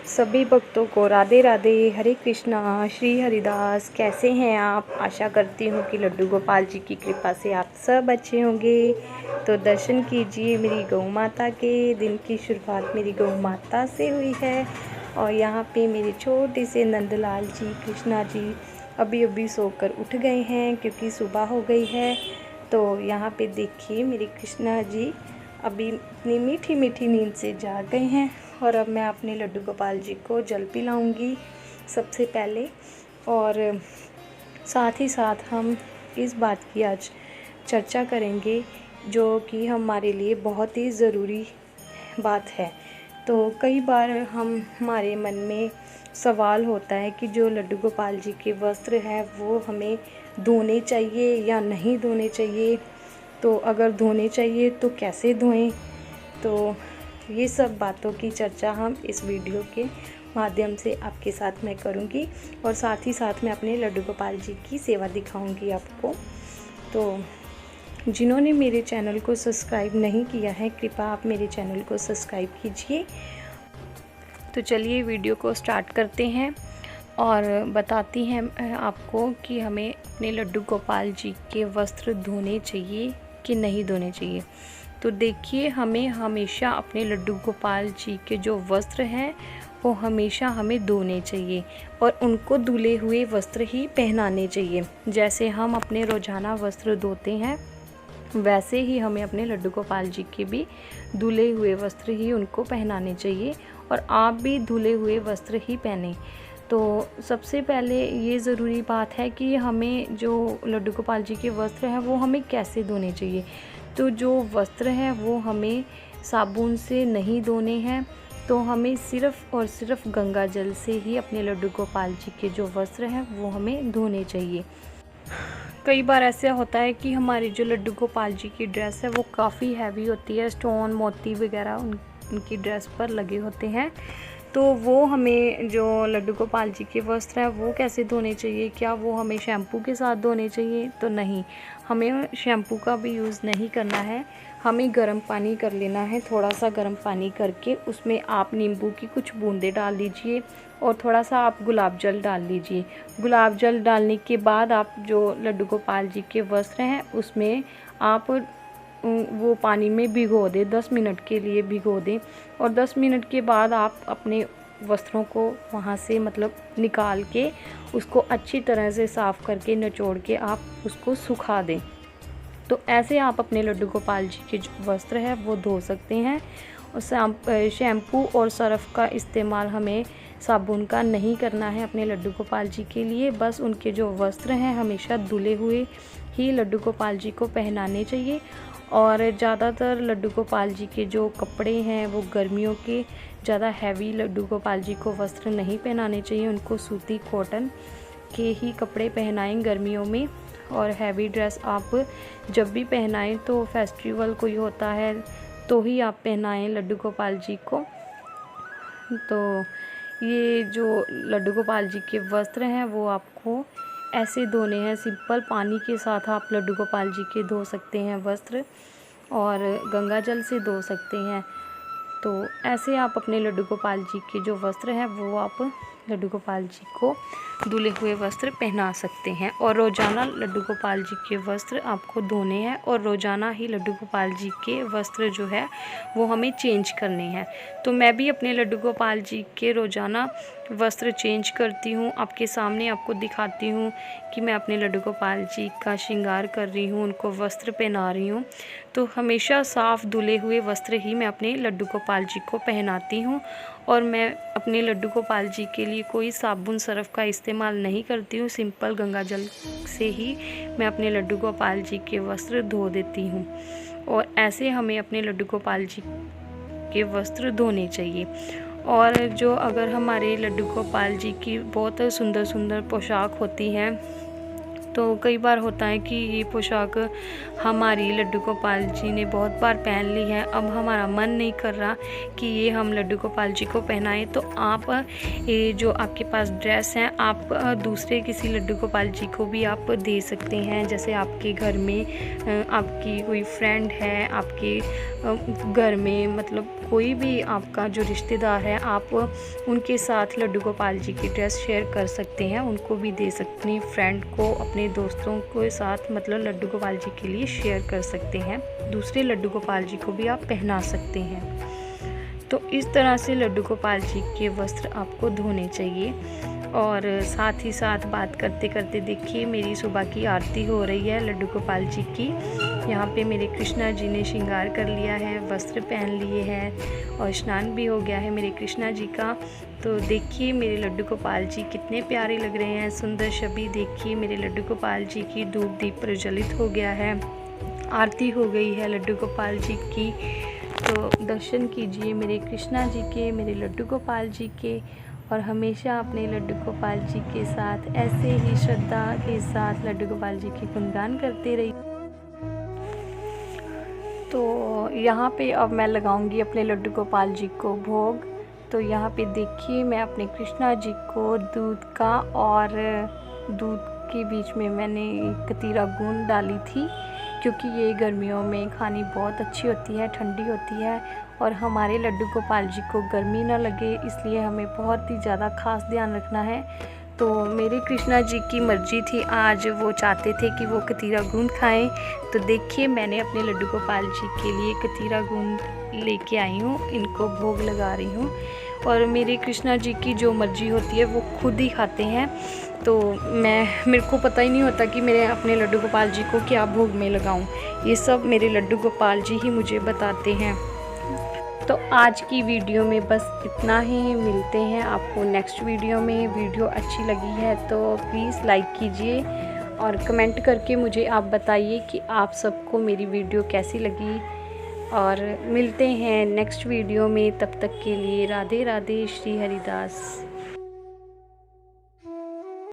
सभी भक्तों को राधे राधे, हरे कृष्णा, श्री हरिदास। कैसे हैं आप? आशा करती हूँ कि लड्डू गोपाल जी की कृपा से आप सब अच्छे होंगे। तो दर्शन कीजिए मेरी गौ माता के। दिन की शुरुआत मेरी गौ माता से हुई है। और यहाँ पे मेरे छोटे से नंदलाल जी, कृष्णा जी अभी अभी सोकर उठ गए हैं क्योंकि सुबह हो गई है। तो यहाँ पे देखिए मेरे कृष्णा जी अभी इतनी मीठी मीठी नींद से जाग गए हैं। और अब मैं अपने लड्डू गोपाल जी को जल पिलाऊंगी सबसे पहले। और साथ ही साथ हम इस बात की आज चर्चा करेंगे जो कि हमारे लिए बहुत ही ज़रूरी बात है। तो कई बार हमारे मन में सवाल होता है कि जो लड्डू गोपाल जी के वस्त्र हैं वो हमें धोने चाहिए या नहीं धोने चाहिए। तो अगर धोने चाहिए तो कैसे धोएं। तो ये सब बातों की चर्चा हम इस वीडियो के माध्यम से आपके साथ मैं करूँगी। और साथ ही साथ मैं अपने लड्डू गोपाल जी की सेवा दिखाऊंगी आपको। तो जिन्होंने मेरे चैनल को सब्सक्राइब नहीं किया है, कृपया आप मेरे चैनल को सब्सक्राइब कीजिए। तो चलिए वीडियो को स्टार्ट करते हैं और बताती हैं आपको कि हमें अपने लड्डू गोपाल जी के वस्त्र धोने चाहिए कि नहीं धोने चाहिए। तो देखिए, हमें हमेशा अपने लड्डू गोपाल जी के जो वस्त्र हैं वो हमेशा हमें धोने चाहिए और उनको धुले हुए वस्त्र ही पहनाने चाहिए। जैसे हम अपने रोज़ाना वस्त्र धोते हैं वैसे ही हमें अपने लड्डू गोपाल जी के भी धुले हुए वस्त्र ही उनको पहनाने चाहिए। और आप भी धुले हुए वस्त्र ही पहने। तो सबसे पहले ये ज़रूरी बात है कि हमें जो लड्डू गोपाल जी के वस्त्र हैं वो हमें कैसे धोने चाहिए। तो जो वस्त्र हैं वो हमें साबुन से नहीं धोने हैं। तो हमें सिर्फ़ और सिर्फ गंगा जल से ही अपने लड्डू गोपाल जी के जो वस्त्र हैं वो हमें धोने चाहिए। कई बार ऐसा होता है कि हमारी जो लड्डू गोपाल जी की ड्रेस है वो काफ़ी हैवी होती है, स्टोन मोती वगैरह उनकी ड्रेस पर लगे होते हैं। तो वो हमें जो लड्डू गोपाल जी के वस्त्र हैं वो कैसे धोने चाहिए। क्या वो हमें शैम्पू के साथ धोने चाहिए? तो नहीं, हमें शैम्पू का भी यूज़ नहीं करना है। हमें गर्म पानी कर लेना है। थोड़ा सा गर्म पानी करके उसमें आप नींबू की कुछ बूंदें डाल दीजिए और थोड़ा सा आप गुलाब जल डाल लीजिए। गुलाब जल डालने के बाद आप जो लड्डू गोपाल जी के वस्त्र हैं उसमें आप वो पानी में भिगो दें, 10 मिनट के लिए भिगो दें। और 10 मिनट के बाद आप अपने वस्त्रों को वहाँ से निकाल के उसको अच्छी तरह से साफ़ करके निचोड़ के आप उसको सुखा दें। तो ऐसे आप अपने लड्डू गोपाल जी के जो वस्त्र है वो धो सकते हैं। और शैम्पू और सर्फ़ का इस्तेमाल हमें साबुन का नहीं करना है अपने लड्डू गोपाल जी के लिए। बस उनके जो वस्त्र हैं हमेशा धुले हुए ही लड्डू गोपाल जी को पहनाने चाहिए। और ज़्यादातर लड्डू गोपाल जी के जो कपड़े हैं वो गर्मियों के ज़्यादा हैवी लड्डू गोपाल जी को वस्त्र नहीं पहनाने चाहिए। उनको सूती कॉटन के ही कपड़े पहनाएं गर्मियों में। और हैवी ड्रेस आप जब भी पहनाएं तो फेस्टिवल कोई होता है तो ही आप पहनाएं लड्डू गोपाल जी को। तो ये जो लड्डू गोपाल जी के वस्त्र हैं वो आपको ऐसे धोने हैं। सिंपल पानी के साथ आप लड्डू गोपाल जी के धो सकते हैं वस्त्र और गंगा जल से धो सकते हैं। तो ऐसे आप अपने लड्डू गोपाल जी के जो वस्त्र हैं वो आप लड्डू गोपाल जी को धुले हुए वस्त्र पहना सकते हैं। और रोज़ाना लड्डू गोपाल जी के वस्त्र आपको धोने हैं और रोज़ाना ही लड्डू गोपाल जी के वस्त्र जो है वो हमें चेंज करने हैं। तो मैं भी अपने लड्डू गोपाल जी के रोज़ाना वस्त्र चेंज करती हूँ। आपके सामने आपको दिखाती हूँ कि मैं अपने लड्डू गोपाल जी का श्रृंगार कर रही हूँ, उनको वस्त्र पहना रही हूँ। तो हमेशा साफ़ धुले हुए वस्त्र ही मैं अपने लड्डू गोपाल जी को पहनाती हूँ। और मैं अपने लड्डू गोपाल जी के लिए कोई साबुन सर्फ़ का इस्तेमाल नहीं करती हूँ। सिंपल गंगा जल से ही मैं अपने लड्डू गोपाल जी के वस्त्र धो देती हूँ। और ऐसे हमें अपने लड्डू गोपाल जी के वस्त्र धोने चाहिए। और जो अगर हमारे लड्डू गोपाल जी की बहुत सुंदर सुंदर पोशाक होती हैं तो कई बार होता है कि ये पोशाक हमारी लड्डू गोपाल जी ने बहुत बार पहन ली है, अब हमारा मन नहीं कर रहा कि ये हम लड्डू गोपाल जी को पहनाएं, तो आप ये जो आपके पास ड्रेस हैं आप दूसरे किसी लड्डू गोपाल जी को भी आप दे सकते हैं। जैसे आपके घर में आपकी कोई फ्रेंड है, आपके घर में मतलब कोई भी आपका जो रिश्तेदार है, आप उनके साथ लड्डू गोपाल जी की ड्रेस शेयर कर सकते हैं, उनको भी दे सकते, अपनी फ्रेंड को, अपने दोस्तों के साथ मतलब लड्डू गोपाल जी के लिए शेयर कर सकते हैं। दूसरे लड्डू गोपाल जी को भी आप पहना सकते हैं। तो इस तरह से लड्डू गोपाल जी के वस्त्र आपको धोने चाहिए। और साथ ही साथ बात करते करते देखिए मेरी सुबह की आरती हो रही है लड्डू गोपाल जी की। यहाँ पे मेरे कृष्णा जी ने श्रृंगार कर लिया है, वस्त्र पहन लिए हैं और स्नान भी हो गया है मेरे कृष्णा जी का। तो देखिए मेरे लड्डू गोपाल जी कितने प्यारे लग रहे हैं, सुंदर छवि। देखिए मेरे लड्डू गोपाल जी की धूप दीप प्रज्वलित हो गया है, आरती हो गई है लड्डू गोपाल जी की। तो दर्शन कीजिए मेरे कृष्णा जी के, मेरे लड्डू गोपाल जी के, और हमेशा अपने लड्डू गोपाल जी के साथ ऐसे ही श्रद्धा के साथ लड्डू गोपाल जी के गुणगान करते रहिए। तो यहाँ पे अब मैं लगाऊंगी अपने लड्डू गोपाल जी को भोग। तो यहाँ पे देखिए मैं अपने कृष्णा जी को दूध का और दूध के बीच में मैंने कतीरा गूंद डाली थी, क्योंकि ये गर्मियों में खानी बहुत अच्छी होती है, ठंडी होती है, और हमारे लड्डू गोपाल जी को गर्मी ना लगे, इसलिए हमें बहुत ही ज़्यादा खास ध्यान रखना है। तो मेरे कृष्णा जी की मर्ज़ी थी, आज वो चाहते थे कि वो कतीरा गूंद खाएं। तो देखिए मैंने अपने लड्डू गोपाल जी के लिए कतीरा गूंद लेके आई हूँ, इनको भोग लगा रही हूँ। और मेरे कृष्णा जी की जो मर्ज़ी होती है वो खुद ही खाते हैं, तो मेरे को पता ही नहीं होता कि मेरे अपने लड्डू गोपाल जी को क्या भोग में लगाऊं। ये सब मेरे लड्डू गोपाल जी ही मुझे बताते हैं। तो आज की वीडियो में बस इतना ही, मिलते हैं आपको नेक्स्ट वीडियो में। वीडियो अच्छी लगी है तो प्लीज़ लाइक कीजिए और कमेंट करके मुझे आप बताइए कि आप सबको मेरी वीडियो कैसी लगी। और मिलते हैं नेक्स्ट वीडियो में, तब तक के लिए राधे राधे, श्री हरिदास।